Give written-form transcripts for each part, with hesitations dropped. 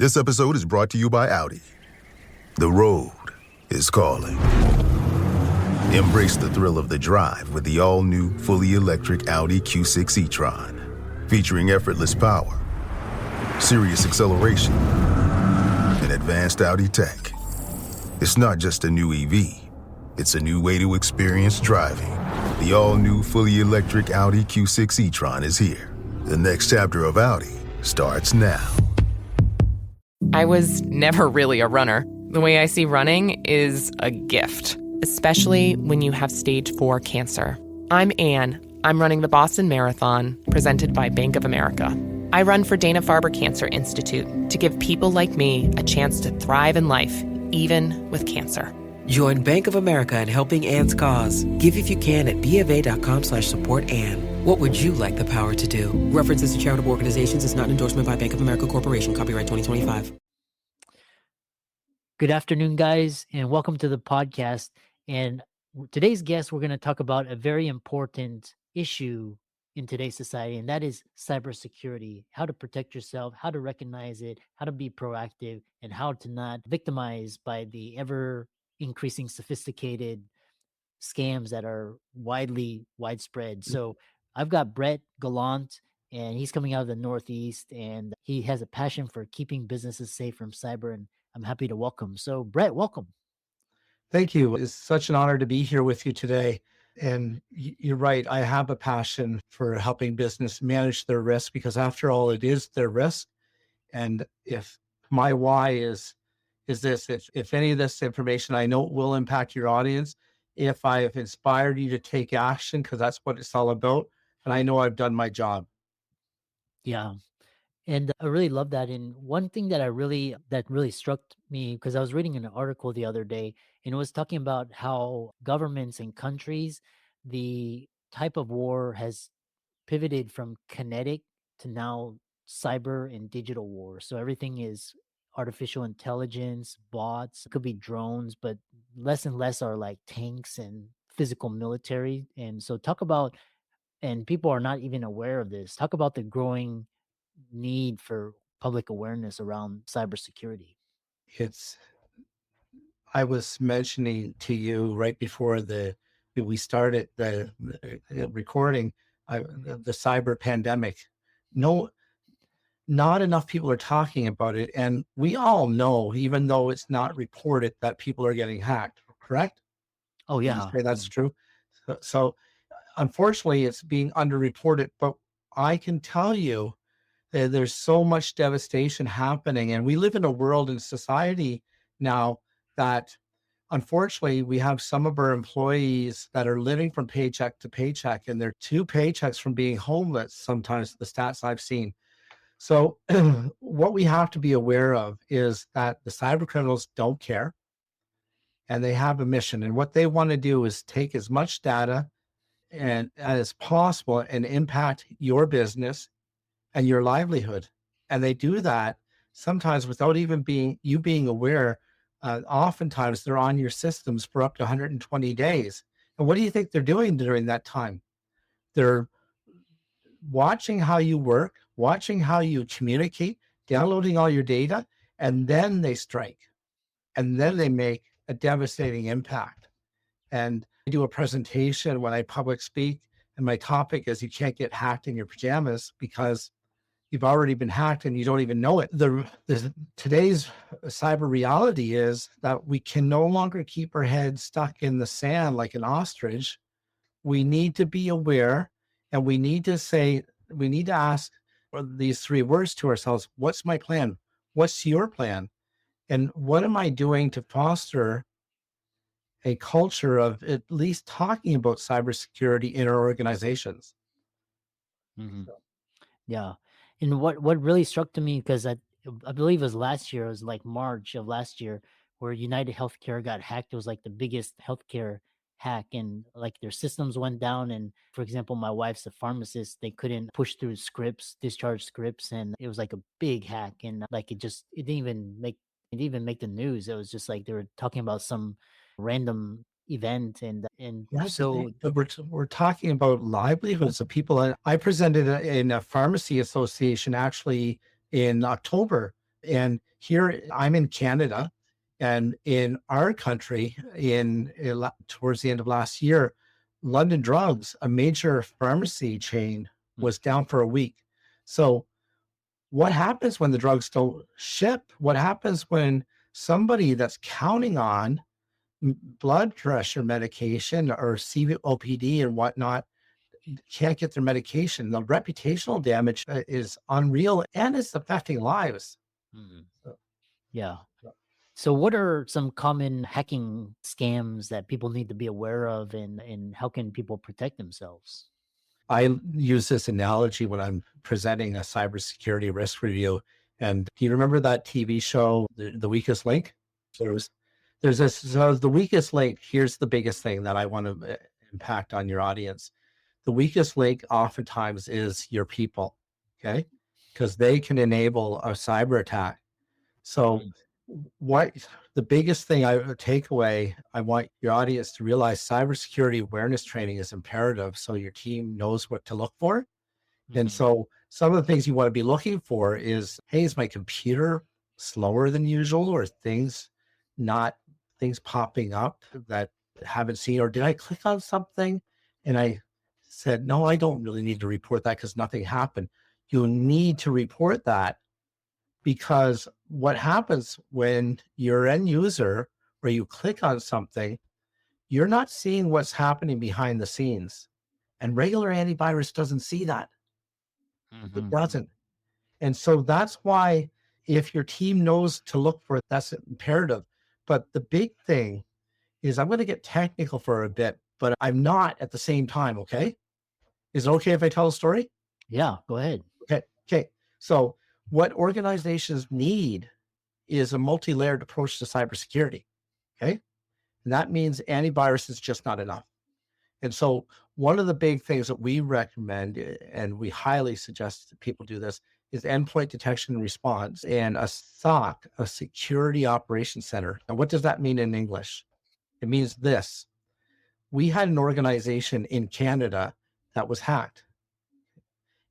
This episode is brought to you by Audi. The road is calling. Embrace the thrill of the drive with the all-new, fully electric Audi Q6 e-tron. Featuring effortless power, serious acceleration, and advanced Audi tech. It's not just a new EV, it's a new way to experience driving. The all-new, fully electric Audi Q6 e-tron is here. The next chapter of Audi starts now. I was never really a runner. The way I see running is a gift, especially when you have stage 4 cancer. I'm Anne. I'm running the Boston Marathon, presented by Bank of America. I run for Dana-Farber Cancer Institute to give people like me a chance to thrive in life, even with cancer. Join Bank of America in helping Anne's cause. Give if you can at BofA.com/supportAnne. What would you like the power to do? References to charitable organizations is not an endorsement by Bank of America Corporation. Copyright 2025. Good afternoon, guys, and welcome to the podcast. And today's guest, we're going to talk about a very important issue in today's society, and that is cybersecurity, how to protect yourself, how to recognize it, how to be proactive, and how to not victimize by the ever increasing sophisticated scams that are widespread. So I've got Brett Gallant, and he's coming out of the Northeast, and he has a passion for keeping businesses safe from cyber, and I'm happy to welcome. So Brett, welcome. Thank you. It's such an honor to be here with you today. And you're right. I have a passion for helping business manage their risk, because after all, it is their risk. And if my why is this, if any of this information, I know it will impact your audience. If I have inspired you to take action, because that's what it's all about. And I know I've done my job. Yeah. And I really love that. And one thing that really struck me, because I was reading an article the other day, and it was talking about how governments and countries, the type of war has pivoted from kinetic to now cyber and digital war. So everything is artificial intelligence, bots, it could be drones, but less and less are like tanks and physical military. And so talk about, and people are not even aware of this, talk about the growing need for public awareness around cybersecurity. I was mentioning to you right before we started the recording, the cyber pandemic. Not enough people are talking about it. And we all know, even though it's not reported, that people are getting hacked, correct? Oh, yeah. That's true. So unfortunately, it's being underreported. But I can tell you that there's so much devastation happening. And we live in a world and society now that, unfortunately, we have some of our employees that are living from paycheck to paycheck, and they're 2 paychecks from being homeless, sometimes, the stats I've seen. So what we have to be aware of is that the cyber criminals don't care, and they have a mission. And what they want to do is take as much data and as possible and impact your business and your livelihood. And they do that sometimes without even being aware. Oftentimes they're on your systems for up to 120 days. And what do you think they're doing during that time? They're watching how you work, watching how you communicate, downloading all your data, and then they strike. And then they make a devastating impact. And I do a presentation when I public speak, and my topic is you can't get hacked in your pajamas because you've already been hacked and you don't even know it. Today's cyber reality is that we can no longer keep our heads stuck in the sand like an ostrich. We need to be aware, and we need to ask these 3 words to ourselves. What's my plan? What's your plan? And what am I doing to foster a culture of at least talking about cybersecurity in our organizations? Mm-hmm. Yeah. And what really struck to me, because I believe it was last year, it was like March of last year, where United Healthcare got hacked. It was like the biggest healthcare hack, and like their systems went down. And for example, my wife's a pharmacist. They couldn't push through discharge scripts, and it was like a big hack. And like it didn't even make the news. It was just like they were talking about some random event, and Yes, so but we're talking about livelihoods of people. And I presented in a pharmacy association actually in October And here I'm in Canada, and in our country, towards the end of last year, London Drugs, a major pharmacy chain, was down for a week. So what happens when the drugs don't ship? What happens when somebody that's counting on blood pressure medication or COPD and whatnot can't get their medication? The reputational damage is unreal, and it's affecting lives. Mm. Yeah. So what are some common hacking scams that people need to be aware of, and how can people protect themselves? I use this analogy when I'm presenting a cybersecurity risk review. And do you remember that TV show, The Weakest Link? There's this, so the weakest link, here's the biggest thing that I want to impact on your audience. The weakest link oftentimes is your people, okay? Because they can enable a cyber attack. So what the biggest thing I take away, I want your audience to realize cybersecurity awareness training is imperative so your team knows what to look for. And so some of the things you want to be looking for is, hey, is my computer slower than usual, or things popping up that I haven't seen, or did I click on something and I said, no, I don't really need to report that because nothing happened. You need to report that, because what happens when you're an end user or you click on something, you're not seeing what's happening behind the scenes. And regular antivirus doesn't see that. It doesn't. And so that's why if your team knows to look for it, that's imperative. But the big thing is, I'm going to get technical for a bit, but I'm not at the same time, okay? Is it okay if I tell a story? Yeah, go ahead. Okay. So what organizations need is a multi-layered approach to cybersecurity, okay? And that means antivirus is just not enough. And so one of the big things that we recommend, and we highly suggest that people do this, is endpoint detection and response, and a SOC, a security operations center. Now, what does that mean in English? It means this. We had an organization in Canada that was hacked.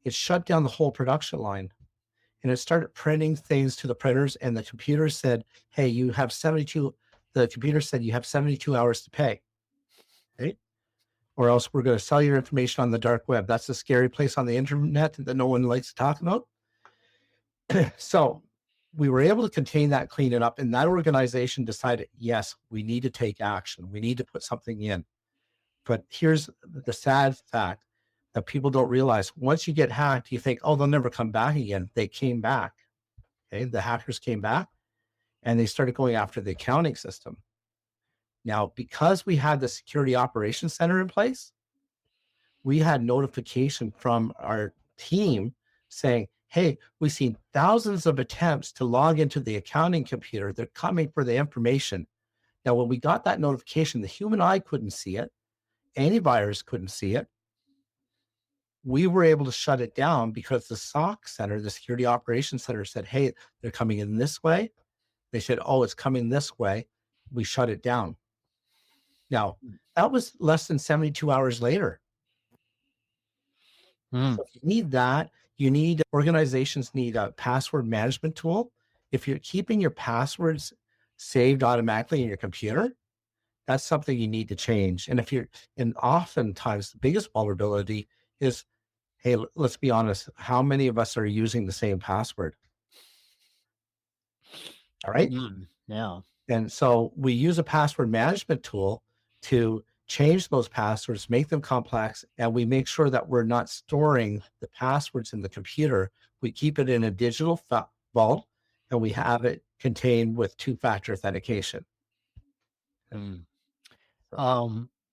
It shut down the whole production line, and it started printing things to the printers, and the computer said, hey, the computer said you have 72 hours to pay, right? Or else we're going to sell your information on the dark web. That's a scary place on the internet that no one likes to talk about. So we were able to contain that, clean it up, and that organization decided, yes, we need to take action. We need to put something in. But here's the sad fact that people don't realize. Once you get hacked, you think, oh, they'll never come back again. They came back. Okay, the hackers came back, and they started going after the accounting system. Now, because we had the security operations center in place, we had notification from our team saying, hey, we've seen thousands of attempts to log into the accounting computer. They're coming for the information. Now, when we got that notification, the human eye couldn't see it. Antivirus couldn't see it. We were able to shut it down because the SOC center, the security operations center, said, hey, they're coming in this way. They said, oh, it's coming this way. We shut it down. Now, that was less than 72 hours later. So you need that. Organizations need a password management tool. If you're keeping your passwords saved automatically in your computer, that's something you need to change. And oftentimes the biggest vulnerability is, hey, let's be honest, how many of us are using the same password? All right. Yeah. And so we use a password management tool to change those passwords, make them complex, and we make sure that we're not storing the passwords in the computer. We keep it in a digital vault, and we have it contained with two-factor authentication.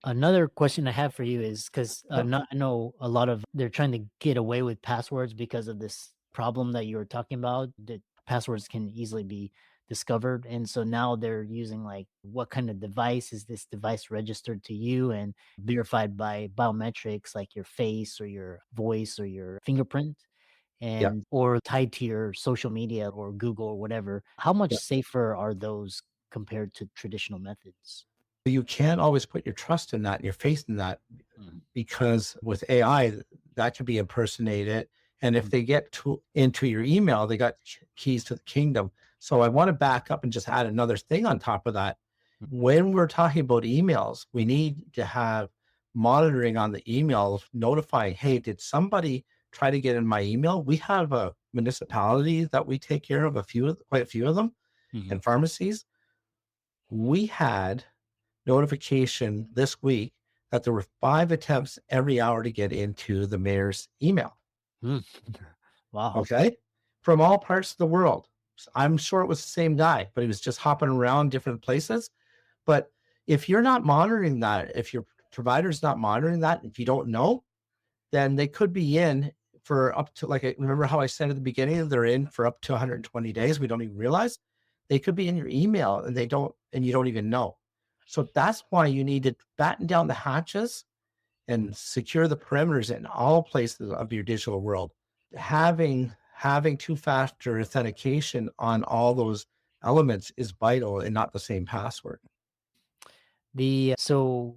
Another question I have for you is, because I know a lot of, they're trying to get away with passwords because of this problem that you were talking about, that passwords can easily be discovered. And so now they're using, like, what kind of device is this device registered to you and verified by biometrics, like your face or your voice or your fingerprint, and or tied to your social media or Google or whatever. How much safer are those compared to traditional methods? You can't always put your trust in that and your faith in that, because with AI, that can be impersonated, And if they get into your email, they got keys to the kingdom. So I want to back up and just add another thing on top of that. When we're talking about emails, we need to have monitoring on the email, notifying, hey, did somebody try to get in my email? We have a municipality that we take care of, quite a few of them, and pharmacies. We had notification this week that there were 5 attempts every hour to get into the mayor's email. Wow. Okay. From all parts of the world. I'm sure it was the same guy, but he was just hopping around different places. But if you're not monitoring that, if your provider's not monitoring that, if you don't know, then they could be in for up to, remember how I said at the beginning, they're in for up to 120 days. We don't even realize they could be in your email and you don't even know. So that's why you need to batten down the hatches and secure the perimeters in all places of your digital world. Having two-factor authentication on all those elements is vital and not the same password. So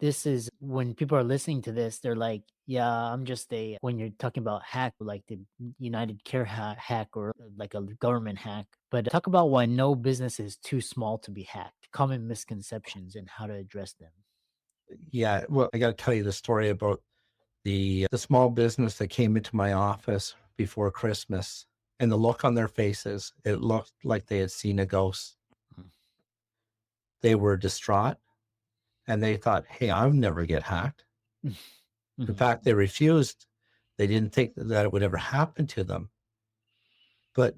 this is when people are listening to this, they're like, yeah, I'm just when you're talking about hack, like the United Care hack or like a government hack, but talk about why no business is too small to be hacked, common misconceptions and how to address them. Yeah, well, I got to tell you the story about the small business that came into my office before Christmas, and the look on their faces, it looked like they had seen a ghost. They were distraught, and they thought, hey, I'll never get hacked. In fact, they refused. They didn't think that it would ever happen to them. But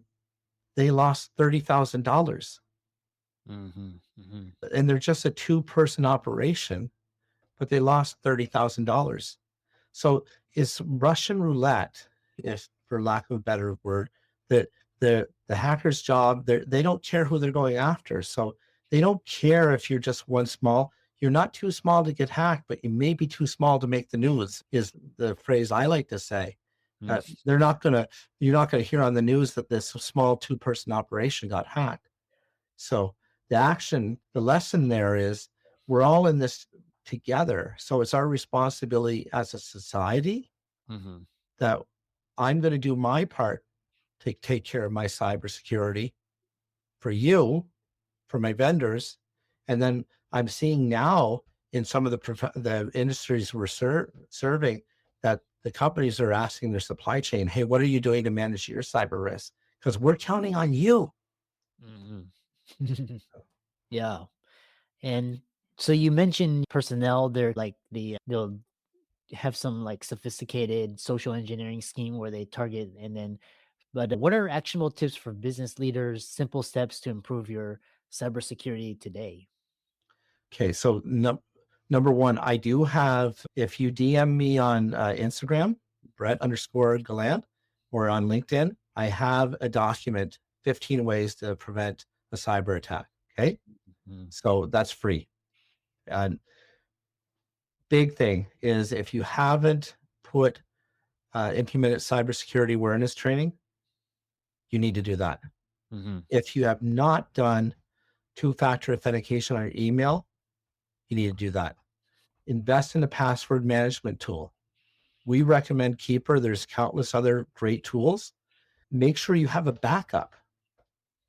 they lost $30,000. And they're just a 2-person operation, but they lost $30,000. So it's Russian roulette, if for lack of a better word, that the hacker's job, they don't care who they're going after. So they don't care if you're just one small. You're not too small to get hacked, but you may be too small to make the news, is the phrase I like to say. You're not gonna hear on the news that this small 2-person operation got hacked. So the lesson there is we're all in this together. So it's our responsibility as a society that I'm going to do my part to take care of my cybersecurity for you, for my vendors. And then I'm seeing now in some of the industries we're serving that the companies are asking their supply chain, hey, what are you doing to manage your cyber risk? Because we're counting on you. Yeah. And so you mentioned personnel, they're like they'll have some like sophisticated social engineering scheme where they target but what are actionable tips for business leaders, simple steps to improve your cybersecurity today? Okay. So number one, I do have, if you DM me on Instagram, Brett_Gallant, or on LinkedIn, I have a document, 15 ways to prevent a cyber attack. Okay. So that's free. And big thing is if you haven't implemented cybersecurity awareness training, you need to do that. If you have not done 2-factor authentication on your email, you need to do that. Invest in a password management tool. We recommend Keeper. There's countless other great tools. Make sure you have a backup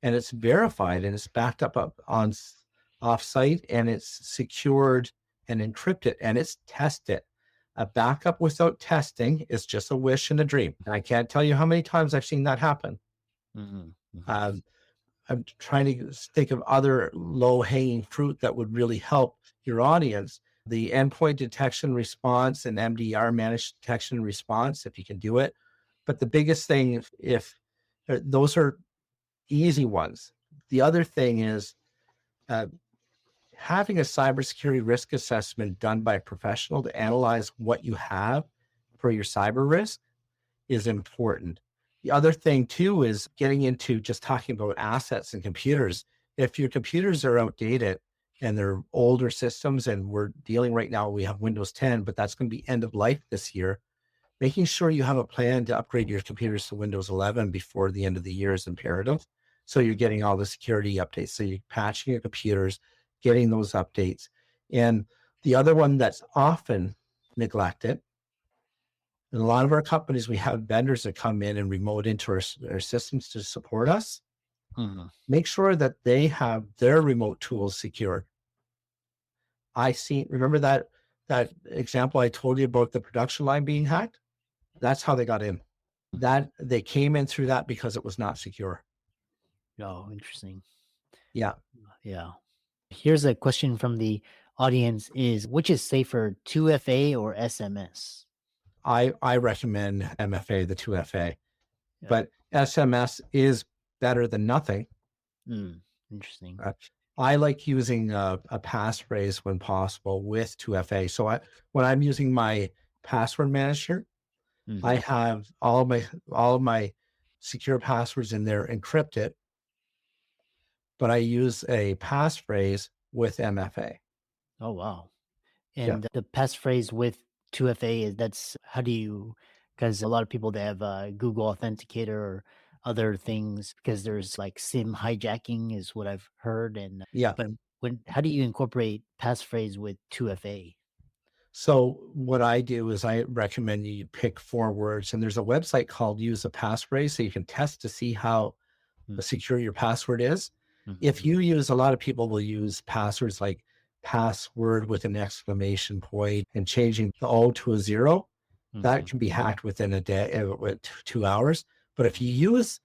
and it's verified and it's backed up on offsite and it's secured and encrypted and it's tested. A backup without testing is just a wish and a dream. And I can't tell you how many times I've seen that happen. I'm trying to think of other low-hanging fruit that would really help your audience. The endpoint detection response and MDR, managed detection and response, if you can do it. But the biggest thing, if those are easy ones. The other thing is having a cybersecurity risk assessment done by a professional to analyze what you have for your cyber risk is important. The other thing too is getting into just talking about assets and computers. If your computers are outdated and they're older systems, and we're dealing right now, we have Windows 10, but that's going to be end of life this year. Making sure you have a plan to upgrade your computers to Windows 11 before the end of the year is imperative. So you're getting all the security updates. So you're patching your computers, getting those updates. And the other one that's often neglected In a lot of our companies, we have vendors that come in and remote into our systems to support us. Mhm. Make sure that they have their remote tools secured. Remember that example I told you about the production line being hacked? That's how they got in. That they came in through that because it was not secure. Oh, interesting. Yeah. Yeah. Here's a question from the audience is which is safer, 2FA or SMS? I recommend MFA, the 2FA, Yeah. but SMS is better than nothing. Interesting. I like using a passphrase when possible with 2FA. So when I'm using my password manager, I Mhm. have all of my secure passwords in there encrypted, but I use a passphrase with MFA. Oh, wow. Yeah. And the passphrase with 2FA is that's how do you, because a lot of people they have Google Authenticator or other things because there's like SIM hijacking is what I've heard. And Yeah. but how do you incorporate passphrase with 2FA? So what I do is I recommend you pick 4 words, and there's a website called Use a Passphrase, so you can test to see how secure your password is. If Mm-hmm. you use, a lot of people will use passwords like password with an exclamation point and changing the O to a 0. That can be hacked within a day, with 2 hours. But if you use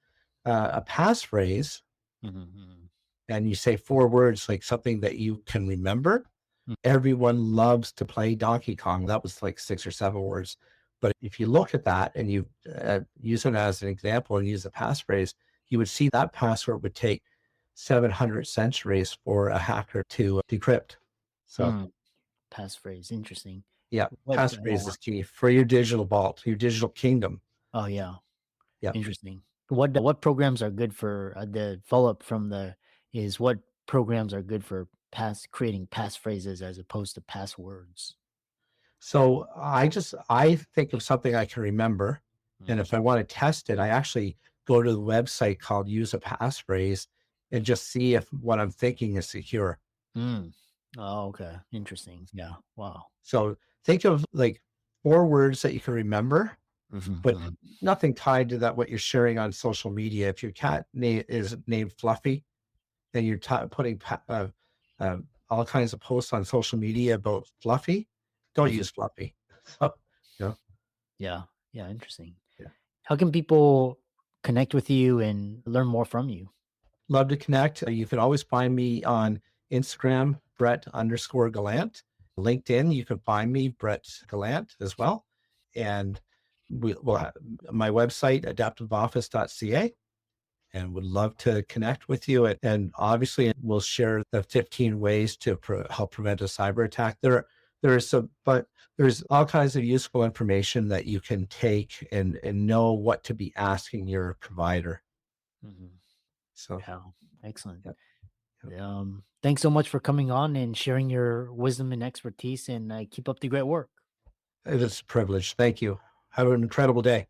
a passphrase Mm-hmm. and you say 4 words, like something that you can remember, everyone loves to play Donkey Kong. That was like 6 or 7 words. But if you look at that and you use it as an example and use a passphrase, you would see that password would take 700 centuries for a hacker to decrypt. So Passphrase, interesting. yeah, What? passphrase is key for your digital vault, your digital kingdom. Oh yeah, Yeah. interesting. What programs are good for the follow up from the is what programs are good for creating passphrases as opposed to passwords? So I think of something I can remember. And if I want to test it, I actually go to the website called Use a Passphrase and just see if what I'm thinking is secure. Mm. Oh, okay. Interesting. Yeah. Wow. So think of like 4 words that you can remember, but Mm-hmm. nothing tied to that what you're sharing on social media. If your cat is named Fluffy, then you're putting uh, all kinds of posts on social media about Fluffy. Don't use Fluffy. So, you know, Yeah. Yeah. Interesting. yeah. How can people connect with you and learn more from you? Love to connect. You can always find me on Instagram, Brett_Gallant. LinkedIn, you can find me, Brett Gallant, as well. And we will have my website, adaptiveoffice.ca, and would love to connect with you. And obviously, we'll share the 15 ways to help prevent a cyber attack. But there's all kinds of useful information that you can take and know what to be asking your provider. Mm-hmm. So, Yeah. Excellent. yeah. Thanks so much for coming on and sharing your wisdom and expertise and keep up the great work. It is a privilege. Thank you. Have an incredible day.